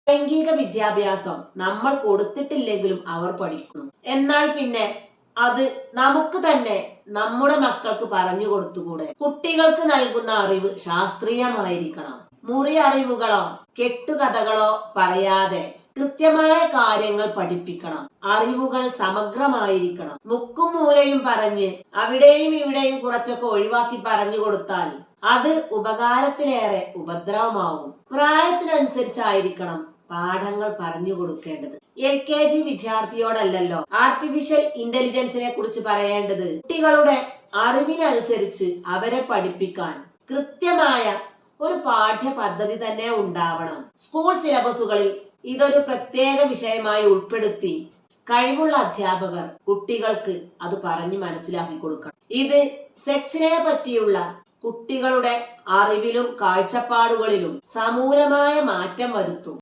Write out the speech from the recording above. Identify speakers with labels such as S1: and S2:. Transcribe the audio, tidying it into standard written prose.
S1: ലൈംഗിക വിദ്യാഭ്യാസം നമ്മൾ കൊടുത്തിട്ടില്ലെങ്കിലും അവർ പഠിക്കുന്നു. എന്നാൽ പിന്നെ അത് നമുക്ക് തന്നെ നമ്മുടെ മക്കൾക്ക് പറഞ്ഞു കൊടുത്തുകൂടെ? കുട്ടികൾക്ക് നൽകുന്ന അറിവ് ശാസ്ത്രീയമായിരിക്കണം. മുറി അറിവുകളോ കെട്ടുകഥകളോ പറയാതെ കൃത്യമായ കാര്യങ്ങൾ പഠിപ്പിക്കണം. അറിവുകൾ സമഗ്രമായിരിക്കണം. മുക്കും മൂലയും പറഞ്ഞ് അവിടെയും ഇവിടെയും കുറച്ചൊക്കെ ഒഴിവാക്കി പറഞ്ഞു കൊടുത്താൽ അത് ഉപകാരത്തിലേറെ ഉപദ്രവമാവും. പ്രായത്തിനനുസരിച്ചായിരിക്കണം പാഠങ്ങൾ പറഞ്ഞു കൊടുക്കേണ്ടത്. LKG വിദ്യാർത്ഥിയോടല്ലല്ലോ ആർട്ടിഫിഷ്യൽ ഇന്റലിജൻസിനെ കുറിച്ച് പറയേണ്ടത്. കുട്ടികളുടെ അറിവിനനുസരിച്ച് അവരെ പഠിപ്പിക്കാൻ കൃത്യമായ ഒരു പാഠ്യ പദ്ധതി തന്നെ ഉണ്ടാവണം. സ്കൂൾ സിലബസുകളിൽ ഇതൊരു പ്രത്യേക വിഷയമായി ഉൾപ്പെടുത്തി കഴിവുള്ള അധ്യാപകർ കുട്ടികൾക്ക് അത് പറഞ്ഞു മനസ്സിലാക്കി കൊടുക്കണം. ഇത് സെക്സിനെ പറ്റിയുള്ള കുട്ടികളുടെ അറിവിലും കാഴ്ചപ്പാടുകളിലും സമൂലമായ മാറ്റം വരുത്തും.